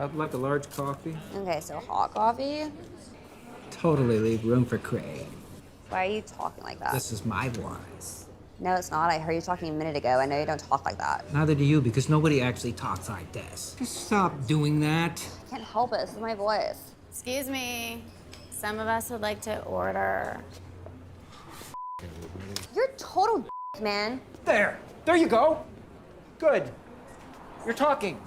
I'd like a large coffee. Okay, so hot coffee? Totally leave room for Craig. Why are you talking like that? This is my voice. No, it's not. I heard you talking a minute ago. I know you don't talk like that. Neither do you, because nobody actually talks like this. Just stop doing that. I can't help it. This is my voice. Excuse me. Some of us would like to order. You're total man. There you go. Good. You're talking.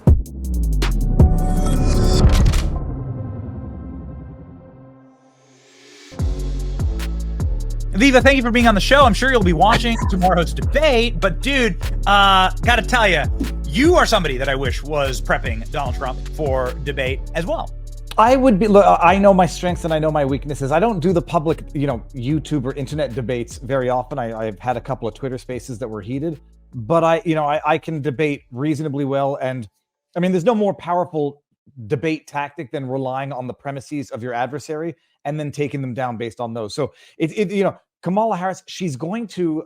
Viva, thank you for being on the show. I'm sure you'll be watching tomorrow's debate, but dude, gotta tell you, you are somebody that I wish was prepping Donald Trump for debate as well. I would be. Look, I know my strengths and I know my weaknesses. I don't do the public, YouTube or internet debates very often. I've had a couple of Twitter spaces that were heated, but I can debate reasonably well. And I mean, there's no more powerful debate tactic than relying on the premises of your adversary and then taking them down based on those. So Kamala Harris, she's going to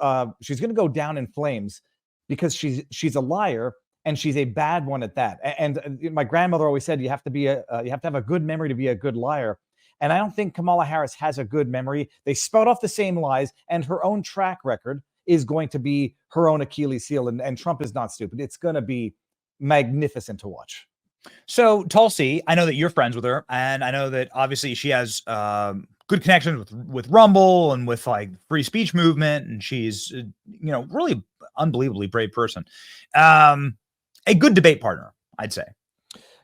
go down in flames because she's a liar. And she's a bad one at that. And my grandmother always said you have to have a good memory to be a good liar. And I don't think Kamala Harris has a good memory. They spout off the same lies, and her own track record is going to be her own Achilles heel. And Trump is not stupid. It's going to be magnificent to watch. So Tulsi, I know that you're friends with her, and I know that obviously she has good connections with Rumble and with like free speech movement, and she's really unbelievably brave person. A good debate partner, I'd say.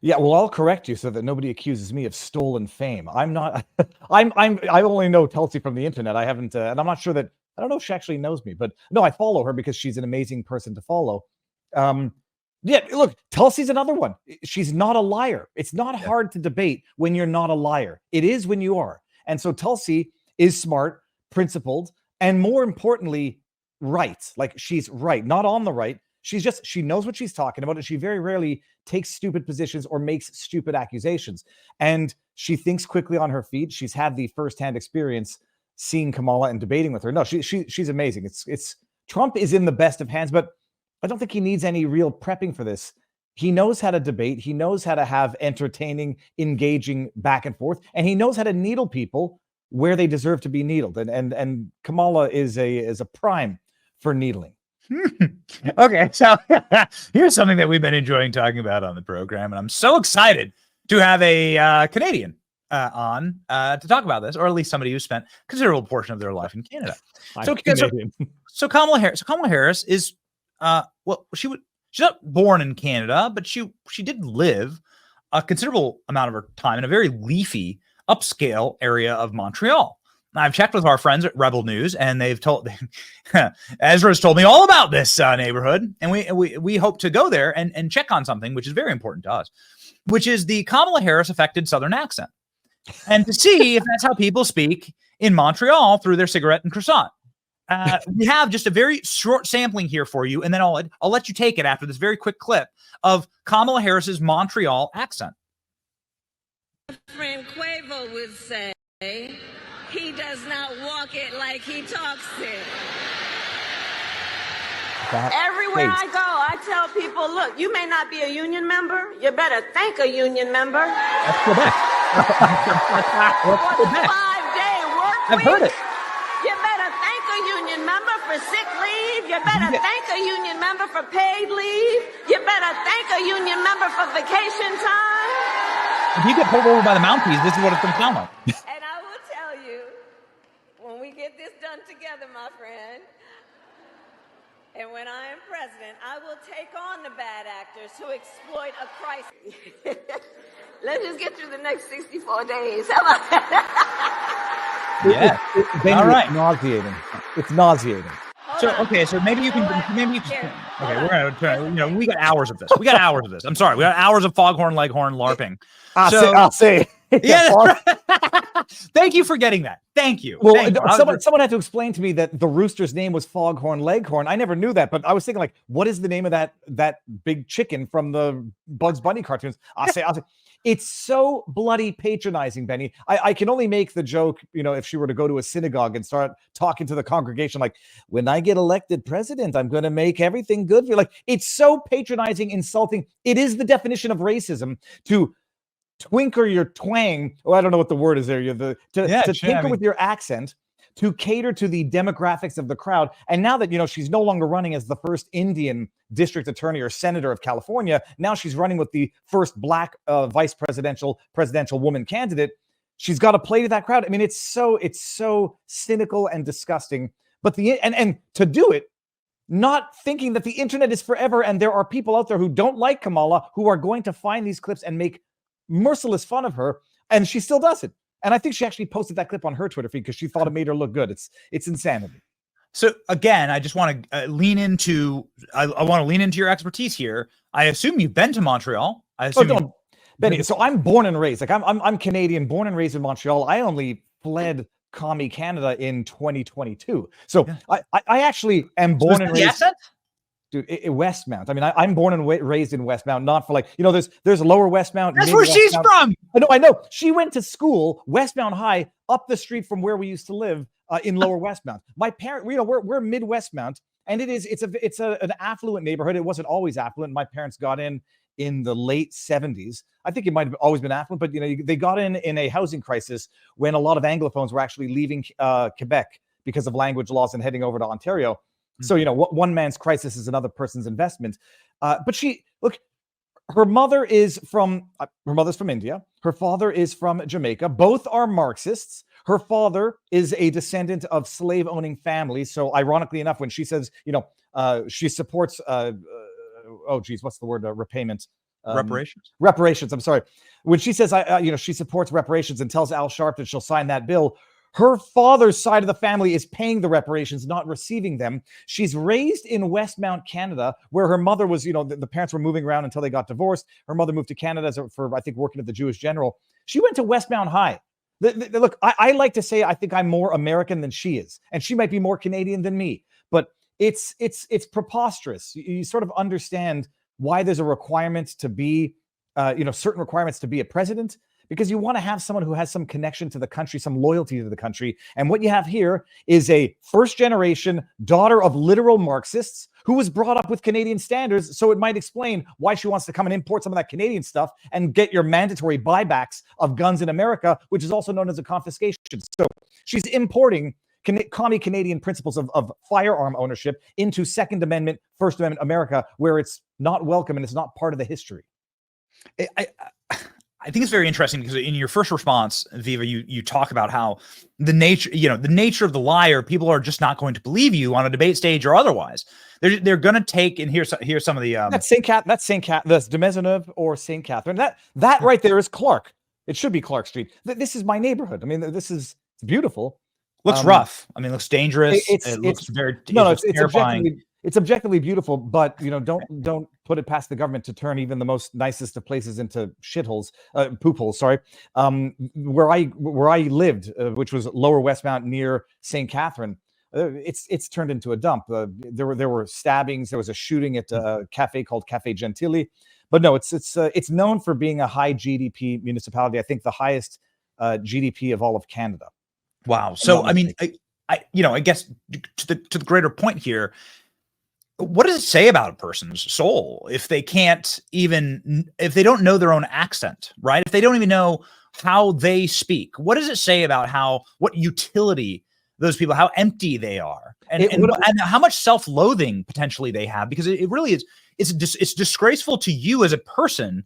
Yeah, well, I'll correct you so that nobody accuses me of stolen fame. I'm not. I only know Tulsi from the internet. I haven't, and I'm not sure that. I don't know if she actually knows me, but no, I follow her because she's an amazing person to follow. Yeah, look, Tulsi's another one. She's not a liar. It's not hard to debate when you're not a liar. It is when you are. And so Tulsi is smart, principled, and more importantly, right. Like she's right, not on the right. She knows what she's talking about, and she very rarely takes stupid positions or makes stupid accusations. And she thinks quickly on her feet. She's had the firsthand experience seeing Kamala and debating with her. No, she's amazing. It's Trump is in the best of hands, but I don't think he needs any real prepping for this. He knows how to debate. He knows how to have entertaining, engaging back and forth, and he knows how to needle people where they deserve to be needled. And Kamala is a prime for needling. Okay, so here's something that we've been enjoying talking about on the program, and I'm so excited to have a Canadian on to talk about this, or at least somebody who spent a considerable portion of their life in Canada. So Kamala Harris is she's not born in Canada, but she did live a considerable amount of her time in a very leafy, upscale area of Montreal. I've checked with our friends at Rebel News, and they've told Ezra's told me all about this neighborhood, and we hope to go there and check on something which is very important to us, which is the Kamala Harris affected Southern accent, and to see if that's how people speak in Montreal through their cigarette and croissant. We have just a very short sampling here for you, and then I'll let you take it after this very quick clip of Kamala Harris's Montreal accent. Friend Quavo would say, he does not walk it like he talks it. Everywhere I go, I tell people, look, you may not be a union member. You better thank a union member. That's Quebec. For the 5-day work week. I've heard it. You better thank a union member for sick leave. You better thank a union member for paid leave. You better thank a union member for vacation time. If you get pulled over by the Mounties, this is what it's going to sound like. And I will tell you, when we get this done together, my friend, and when I am president, I will take on the bad actors who exploit a crisis. Let's just get through the next 64 days. How about that? Yeah. All right. It's nauseating. It's nauseating. So maybe you can. Okay, we're gonna turn. We got hours of this. I'm sorry, we got hours of foghorn leghorn LARPing. I'll say. Yeah. Thank you for getting that. Thank you. Well, Thank you. someone had to explain to me that the rooster's name was Foghorn Leghorn. I never knew that, but I was thinking, like, what is the name of that big chicken from the Bugs Bunny cartoons? I'll say. It's so bloody patronizing, Benny. I can only make the joke, if she were to go to a synagogue and start talking to the congregation, like, when I get elected president, I'm going to make everything good for you. Like, it's so patronizing, insulting. It is the definition of racism to twinker your twang. Oh, I don't know what the word is there. You're to tinker with your accent, to cater to the demographics of the crowd. And now that, she's no longer running as the first Indian district attorney or senator of California, now she's running with the first black vice presidential woman candidate. She's got to play to that crowd. I mean, it's so cynical and disgusting. But and to do it, not thinking that the internet is forever and there are people out there who don't like Kamala who are going to find these clips and make merciless fun of her, and she still does it. And I think she actually posted that clip on her Twitter feed because she thought it made her look good. It's insanity. So again, I just want to lean into your expertise here. I assume you've been to Montreal. Benny. So I'm born and raised. Like I'm Canadian, born and raised in Montreal. I only fled commie Canada in 2022. So yeah. I actually am born and raised. Dude, Westmount. I mean, I'm born and raised in Westmount, not for there's Lower Westmount. That's where she's from. I know. She went to school, Westmount High, up the street from where we used to live in Lower Westmount. My parents, we're mid Westmount, and it's an affluent neighborhood. It wasn't always affluent. My parents got in the late 70s. I think it might have always been affluent, but they got in a housing crisis when a lot of Anglophones were actually leaving Quebec because of language laws and heading over to Ontario. So, one man's crisis is another person's investment. But her mother's from India. Her father is from Jamaica. Both are Marxists. Her father is a descendant of slave-owning families. So ironically enough, when she says, she supports, what's the word? Repayment. Reparations. Reparations. I'm sorry. When she says, she supports reparations and tells Al Sharp that she'll sign that bill, her father's side of the family is paying the reparations, not receiving them. She's raised in Westmount, Canada, where her mother was, the parents were moving around until they got divorced. Her mother moved to Canada for, I think, working at the Jewish General. She went to Westmount High. Look, I like to say I think I'm more American than she is, and she might be more Canadian than me. But it's preposterous. You sort of understand why there's a requirement to be, certain requirements to be a president. Because you want to have someone who has some connection to the country, some loyalty to the country. And what you have here is a first-generation daughter of literal Marxists who was brought up with Canadian standards. So it might explain why she wants to come and import some of that Canadian stuff and get your mandatory buybacks of guns in America, which is also known as a confiscation. So she's importing commie Canadian principles of firearm ownership into Second Amendment, First Amendment America, where it's not welcome and it's not part of the history. I think it's very interesting because in your first response, Viva, you talk about how the nature of the liar, people are just not going to believe you on a debate stage or otherwise. They're going to take, and here's some of the that's de Maisonneuve or St. Catherine. That right there is Clark. It should be Clark Street. This is my neighborhood. I mean, it's beautiful. Looks rough. I mean, looks dangerous. It looks very terrifying. It's objectively beautiful, but don't put it past the government to turn even the most nicest of places into shitholes, poop holes. Sorry, where I lived, which was Lower Westmount near St. Catherine, it's turned into a dump. There were stabbings. There was a shooting at a cafe called Cafe Gentili, but no, it's known for being a high GDP municipality. I think the highest GDP of all of Canada. Wow. So I mean, I guess to the greater point here. What does it say about a person's soul if they don't know their own accent, right? If they don't even know how they speak, what does it say about what utility those people, how empty they are, and how much self-loathing potentially they have? Because it really is, it's disgraceful to you as a person,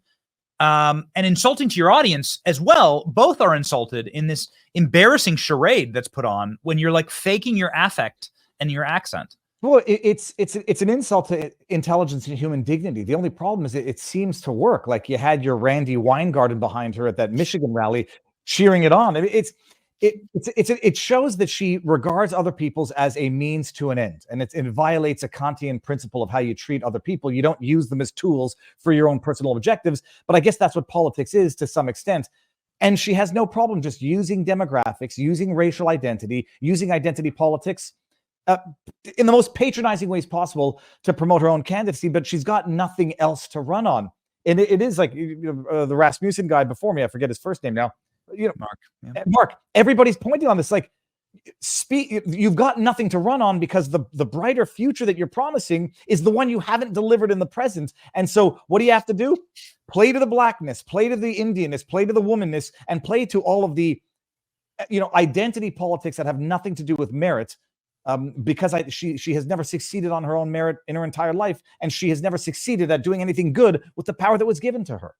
and insulting to your audience as well. Both are insulted in this embarrassing charade that's put on when you're like faking your affect and your accent. Well, it's an insult to intelligence and human dignity. The only problem is it seems to work. Like you had your Randy Weingarten behind her at that Michigan rally, cheering it on. I mean, it shows that she regards other people's as a means to an end, and it violates a Kantian principle of how you treat other people. You don't use them as tools for your own personal objectives. But I guess that's what politics is to some extent. And she has no problem just using demographics, using racial identity, using identity politics. In the most patronizing ways possible to promote her own candidacy, but she's got nothing else to run on. And it is like the Rasmussen guy before me, I forget his first name now. Mark. Yeah. Mark, everybody's pointing on this. Like, you've got nothing to run on because the brighter future that you're promising is the one you haven't delivered in the present. And so what do you have to do? Play to the blackness, play to the Indianness, play to the womanness, and play to all of the identity politics that have nothing to do with merit. Because she has never succeeded on her own merit in her entire life, and she has never succeeded at doing anything good with the power that was given to her.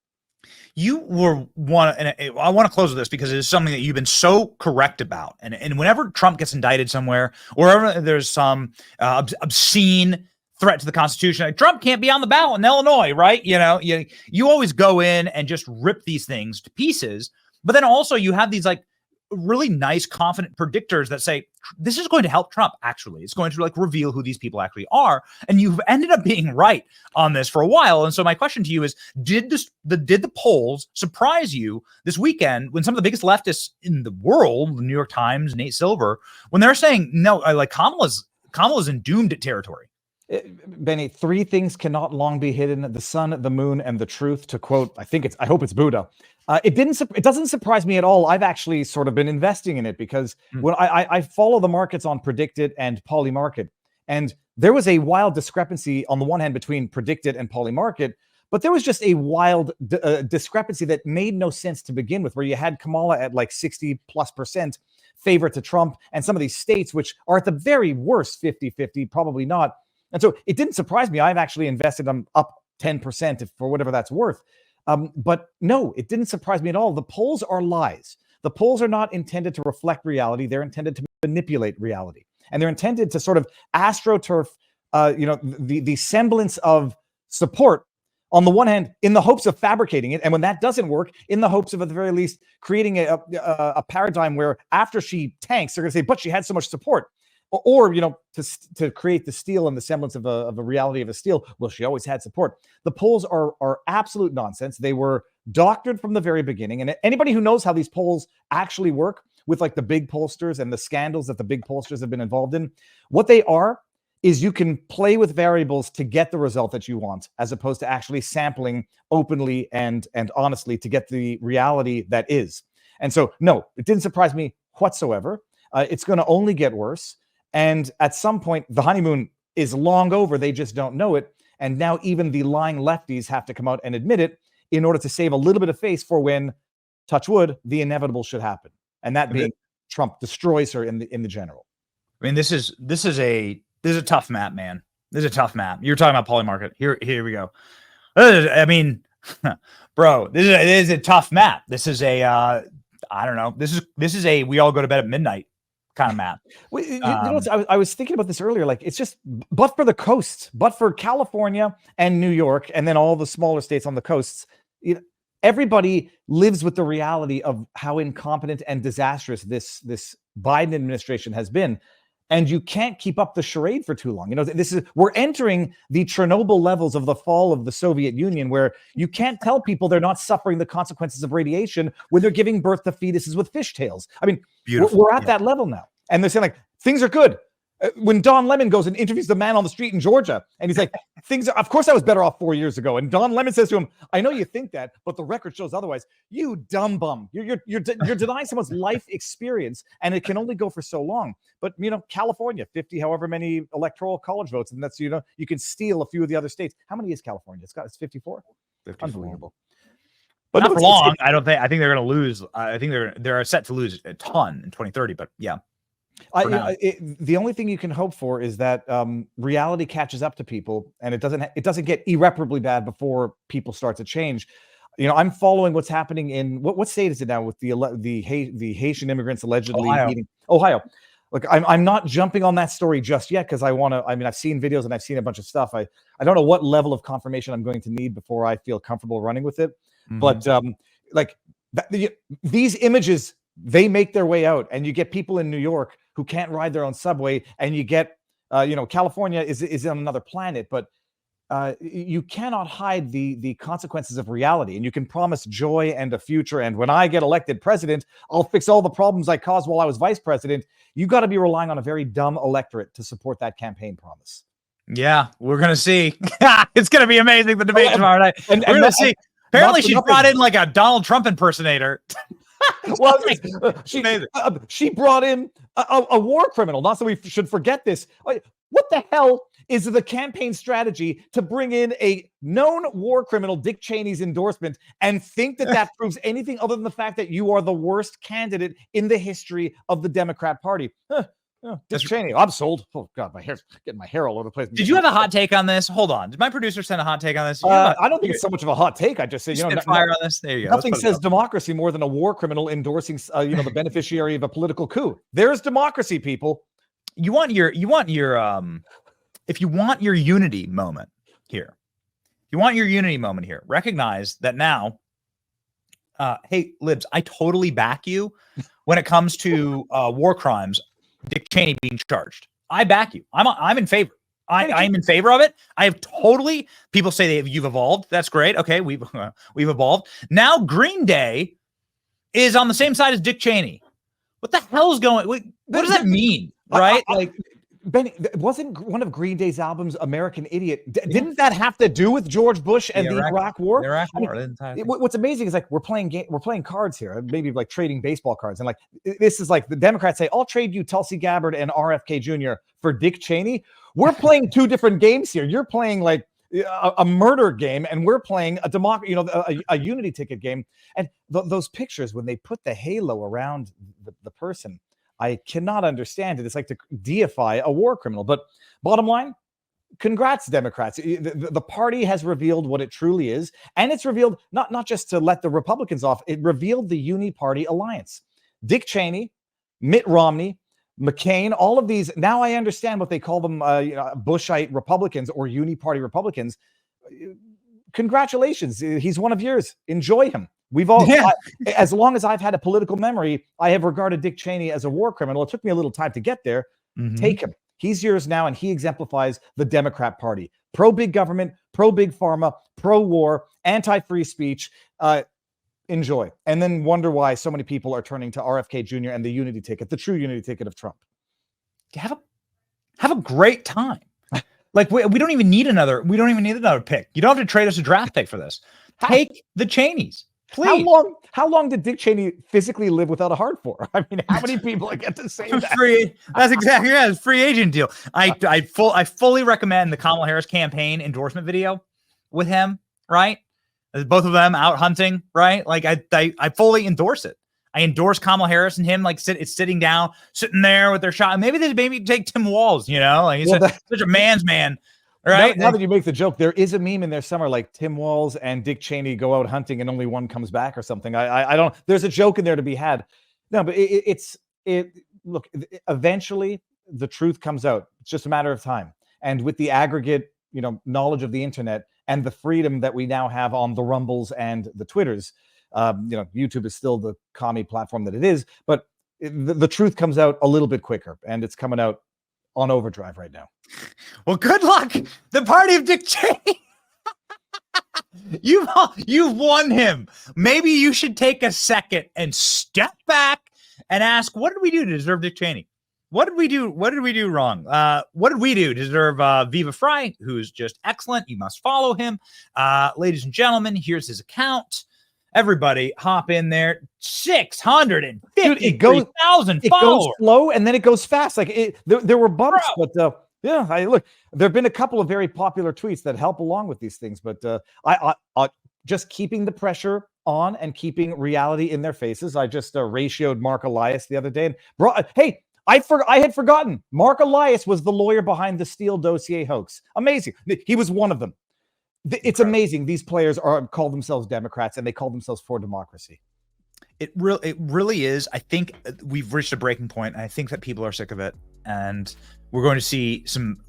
You were one, and I want to close with this because it is something that you've been so correct about. And whenever Trump gets indicted somewhere, or wherever there's some obscene threat to the Constitution, like Trump can't be on the ballot in Illinois, right? You always go in and just rip these things to pieces. But then also you have these like really nice, confident predictors that say this is going to help Trump. Actually, it's going to like reveal who these people actually are, and you've ended up being right on this for a while. And so my question to you is: did the polls surprise you this weekend when some of the biggest leftists in the world, the New York Times, Nate Silver, when they're saying no, like Kamala's in doomed territory? Benny, three things cannot long be hidden: the sun, the moon, and the truth. To quote, I hope it's Buddha. It doesn't surprise me at all. I've actually sort of been investing in it because when I follow the markets on Predicted and Polymarket, and there was a wild discrepancy on the one hand between Predicted and Polymarket, but there was just a wild discrepancy that made no sense to begin with, where you had Kamala at like 60+% favorite to Trump, and some of these states, which are at the very worst 50-50, probably not. And so it didn't surprise me. I've actually invested them up 10% for whatever that's worth. But no, it didn't surprise me at all. The polls are lies. The polls are not intended to reflect reality. They're intended to manipulate reality. And they're intended to sort of astroturf, the semblance of support on the one hand, in the hopes of fabricating it. And when that doesn't work, in the hopes of, at the very least, creating a paradigm where after she tanks, they're going to say, but she had so much support. Or to create the steal and the semblance of a reality of a steal. Well, she always had support. The polls are absolute nonsense. They were doctored from the very beginning. And anybody who knows how these polls actually work with like the big pollsters and the scandals that the big pollsters have been involved in, what they are is you can play with variables to get the result that you want, as opposed to actually sampling openly and honestly to get the reality that is. And so, no, it didn't surprise me whatsoever. It's going to only get worse. And at some point, the honeymoon is long over. They just don't know it. And now even the lying lefties have to come out and admit it in order to save a little bit of face for when, touch wood, the inevitable should happen. And that being Trump destroys her in the general. I mean, this is a tough map, man. This is a tough map. You're talking about Polymarket. Here we go. I mean, bro, this is a tough map. This is a I don't know. This is a we all go to bed at midnight kind of map. I was thinking about this earlier. Like, it's just, but for the coasts, but for California and New York, and then all the smaller states on the coasts, everybody lives with the reality of how incompetent and disastrous this Biden administration has been. And you can't keep up the charade for too long. We're entering the Chernobyl levels of the fall of the Soviet Union, where you can't tell people they're not suffering the consequences of radiation when they're giving birth to fetuses with fishtails. I mean, we're at that level now. And they're saying like, things are good. When Don Lemon goes and interviews the man on the street in Georgia, and he's like, of course I was better off 4 years ago. And Don Lemon says to him, I know you think that, but the record shows otherwise. You dumb bum. You're denying someone's life experience, and it can only go for so long. But, California, 50, however many electoral college votes, and that's, you can steal a few of the other states. How many is California? It's 54. Unbelievable. But not for long. I think they're going to lose. I think they're set to lose a ton in 2030, but yeah. The only thing you can hope for is that reality catches up to people, and it doesn't get irreparably bad before people start to change. I'm following what's happening in what state is it now with the Haitian immigrants allegedly meeting Ohio. Look, I'm not jumping on that story just yet because I've seen videos and I've seen a bunch of stuff. I don't know what level of confirmation I'm going to need before I feel comfortable running with it. Mm-hmm. But these images, they make their way out, and you get people in New York who can't ride their own subway, and you get, California is on another planet, but you cannot hide the consequences of reality. And you can promise joy and a future. And when I get elected president, I'll fix all the problems I caused while I was vice president. You got to be relying on a very dumb electorate to support that campaign promise. Yeah, we're gonna see. It's gonna be amazing, the debate tomorrow night. We're gonna see. Apparently, she brought in like a Donald Trump impersonator. Well, she brought in a war criminal. Not so we should forget this. What the hell is the campaign strategy to bring in a known war criminal, Dick Cheney's endorsement, and think that that proves anything other than the fact that you are the worst candidate in the history of the Democrat Party? Dick Cheney, I'm sold. Oh God, my hair's getting my hair all over the place. Did you have a hot take on this? Hold on. Did my producer send a hot take on this? I don't think it's so much of a hot take. I just say, fire on this. There you go. Nothing says democracy more than a war criminal endorsing, the beneficiary of a political coup. There's democracy, people. If you want your unity moment here, recognize that now, hey, libs, I totally back you when it comes to war crimes. Dick Cheney being charged. I back you. I'm in favor. I'm in favor of it. I have totally. People say you've evolved. That's great. Okay, we've evolved. Now Green Day is on the same side as Dick Cheney. What the hell is going? What does that mean? Right? Benny, wasn't one of Green Day's albums "American Idiot"? Didn't that have to do with George Bush and the Iraq War? What's amazing is we're playing cards here, maybe like trading baseball cards, and this is like the Democrats say, "I'll trade you Tulsi Gabbard and RFK Jr. for Dick Cheney." We're playing two different games here. You're playing like a murder game, and we're playing a unity ticket game. And those pictures when they put the halo around the person. I cannot understand it. It's like to deify a war criminal. But bottom line, congrats, Democrats. The party has revealed what it truly is. And it's revealed not just to let the Republicans off, it revealed the uni-party alliance. Dick Cheney, Mitt Romney, McCain, all of these. Now I understand what they call them, Bushite Republicans or uni-party Republicans. Congratulations. He's one of yours. Enjoy him. We've all, as long as I've had a political memory, I have regarded Dick Cheney as a war criminal. It took me a little time to get there. Take him. He's yours now, and he exemplifies the Democrat Party. Pro-big government, pro-big pharma, pro-war, anti-free speech. Enjoy. And then wonder why so many people are turning to RFK Jr. and the unity ticket, the true unity ticket of Trump. Have a great time. Like we don't even need another pick. You don't have to trade us a draft pick for this. Take the Cheneys. Please. How long did Dick Cheney physically live without a heart for? I mean, how many people get to say that? Free. That's exactly right. It's a free agent deal. I fully recommend the Kamala Harris campaign endorsement video with him. Right, both of them out hunting. Right, like I fully endorse it. I endorse Kamala Harris and him sitting there with their shot. Maybe take Tim Walz. He's such a man's man. Right. Now that you make the joke, there is a meme in there somewhere like Tim Walz and Dick Cheney go out hunting and only one comes back or something. I don't. There's a joke in there to be had. No, but look. Eventually, the truth comes out. It's just a matter of time. And with the aggregate, knowledge of the internet and the freedom that we now have on the Rumbles and the Twitters, YouTube is still the commie platform that it is. But the truth comes out a little bit quicker, and it's coming out on overdrive right now. Well, good luck. The party of Dick Cheney. You've won him. Maybe you should take a second and step back and ask, what did we do to deserve Dick Cheney? What did we do? What did we do wrong? What did we do to deserve Viva Frei, who's just excellent? You must follow him. Ladies and gentlemen, here's his account. Everybody hop in there. 650,000 followers. It goes slow and then it goes fast. Like there were bumps, but look, there have been a couple of very popular tweets that help along with these things. But I just keeping the pressure on and keeping reality in their faces. I just ratioed Mark Elias the other day and I had forgotten Mark Elias was the lawyer behind the Steele dossier hoax. Amazing. He was one of them. It's amazing. These players call themselves Democrats and they call themselves for democracy. It really is. I think we've reached a breaking point. I think that people are sick of it, and we're going to see some.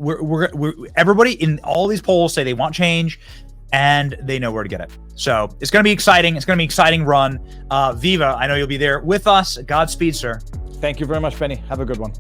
Everybody in all these polls say they want change, and they know where to get it. So it's going to be exciting. It's going to be an exciting run. Viva, I know you'll be there with us. Godspeed, sir. Thank you very much, Penny. Have a good one.